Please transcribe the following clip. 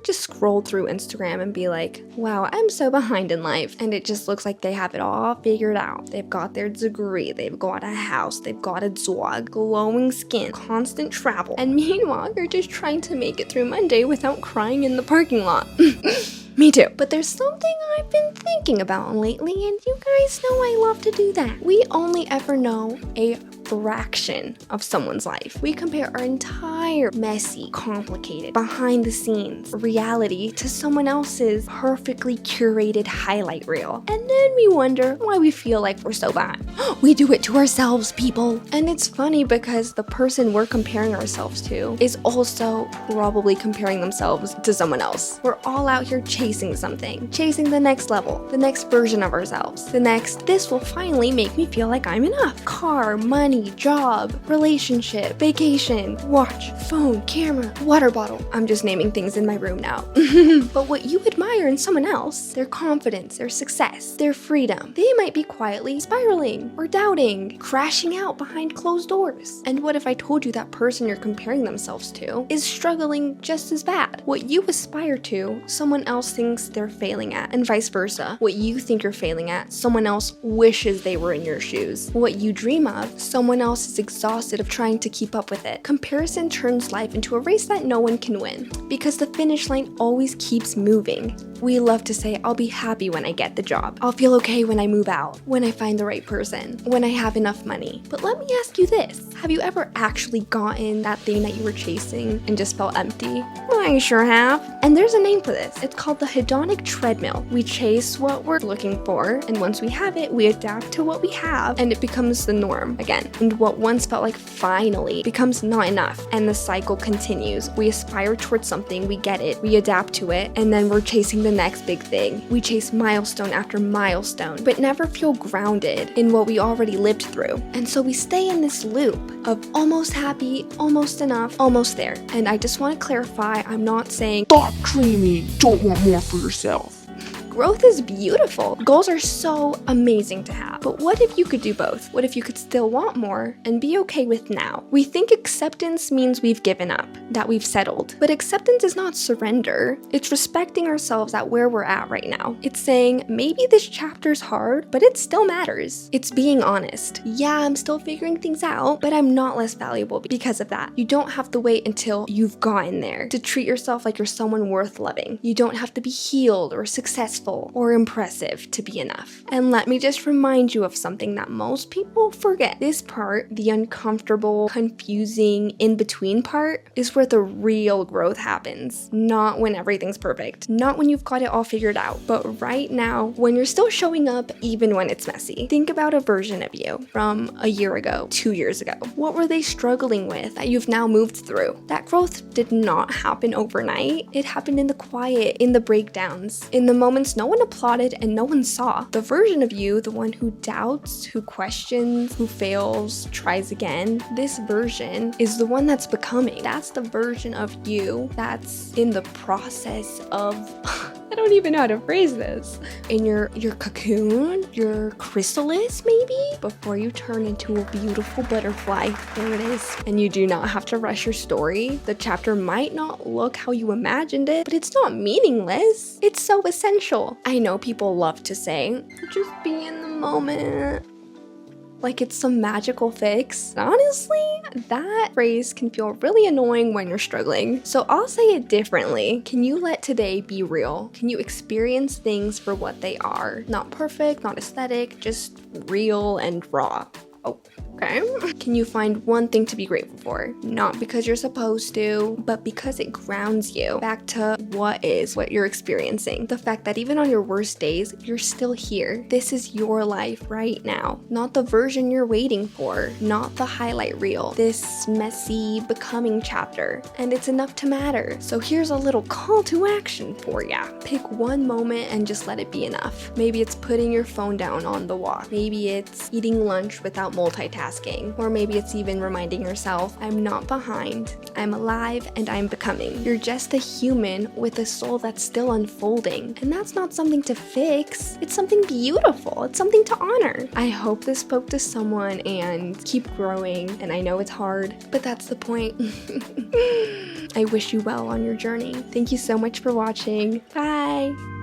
just scroll through Instagram and be like, wow, I'm so behind in life. And it just looks like they have it all figured out. They've got their degree, they've got a house, they've got a dog, glowing skin, constant travel. And meanwhile, you're just trying to make it through Monday without crying in the parking lot. Me too. But there's something I've been thinking about lately, and you guys know I love to do that. We only ever know a fraction of someone's life. We compare our entire messy, complicated, behind the scenes reality to someone else's perfectly curated highlight reel. And then we wonder why we feel like we're so bad. We do it to ourselves, people. And it's funny because the person we're comparing ourselves to is also probably comparing themselves to someone else. We're all out here chasing something, chasing the next level, the next version of ourselves, this will finally make me feel like I'm enough. Car, money, job, relationship, vacation, watch, phone, camera, water bottle. I'm just naming things in my room now. But what you admire in someone else, their confidence, their success, their freedom, they might be quietly spiraling or doubting, crashing out behind closed doors. And what if I told you that person you're comparing themselves to is struggling just as bad? What you aspire to, someone else thinks they're failing at, and vice versa. What you think you're failing at, someone else wishes they were in your shoes. What you dream of, someone else is exhausted of trying to keep up with it. Comparison turns life into a race that no one can win, because the finish line always keeps moving. We love to say, I'll be happy when I get the job. I'll feel okay when I move out, when I find the right person, when I have enough money. But let me ask you this. Have you ever actually gotten that thing that you were chasing and just felt empty? I sure have. And there's a name for this. It's called the hedonic treadmill. We chase what we're looking for, and once we have it, we adapt to what we have, and it becomes the norm again. And what once felt like finally becomes not enough, and the cycle continues. We aspire towards something, we get it, we adapt to it, and then we're chasing the next big thing. We chase milestone after milestone, but never feel grounded in what we already lived through. And so we stay in this loop of almost happy, almost enough, almost there. And I just want to clarify, I'm not saying stop dreaming, don't want more for yourself. Growth is beautiful. Goals are so amazing to have. But what if you could do both? What if you could still want more and be okay with now? We think acceptance means we've given up, that we've settled. But acceptance is not surrender. It's respecting ourselves at where we're at right now. It's saying, maybe this chapter's hard, but it still matters. It's being honest. Yeah, I'm still figuring things out, but I'm not less valuable because of that. You don't have to wait until you've gotten there to treat yourself like you're someone worth loving. You don't have to be healed or successful or impressive to be enough. And let me just remind you of something that most people forget. This part, the uncomfortable, confusing, in-between part, is where the real growth happens. Not when everything's perfect. Not when you've got it all figured out. But right now, when you're still showing up even when it's messy. Think about a version of you from a year ago, 2 years ago. What were they struggling with that you've now moved through? That growth did not happen overnight. It happened in the quiet, in the breakdowns, in the moments no one applauded and no one saw. The version of you, the one who doubts, who questions, who fails, tries again, this version is the one that's becoming. That's the version of you that's in the process of I don't even know how to phrase this. In your cocoon, your chrysalis maybe, before you turn into a beautiful butterfly. There it is. And you do not have to rush your story. The chapter might not look how you imagined it, but it's not meaningless. It's so essential. I know people love to say, just be in the moment. Like it's some magical fix. Honestly, that phrase can feel really annoying when you're struggling. So I'll say it differently. Can you let today be real? Can you experience things for what they are? Not perfect, not aesthetic, just real and raw. Oh, okay. Can you find one thing to be grateful for? Not because you're supposed to, but because it grounds you back to what you're experiencing. The fact that even on your worst days, you're still here. This is your life right now. Not the version you're waiting for. Not the highlight reel. This messy becoming chapter. And it's enough to matter. So here's a little call to action for ya. Pick one moment and just let it be enough. Maybe it's putting your phone down on the walk. Maybe it's eating lunch without multitasking. asking. Or maybe it's even reminding yourself, I'm not behind, I'm alive, and I'm becoming. You're just a human with a soul that's still unfolding. And that's not something to fix, it's something beautiful, it's something to honor. I hope this spoke to someone, and keep growing. And I know it's hard, but that's the point. I wish you well on your journey. Thank you so much for watching. Bye!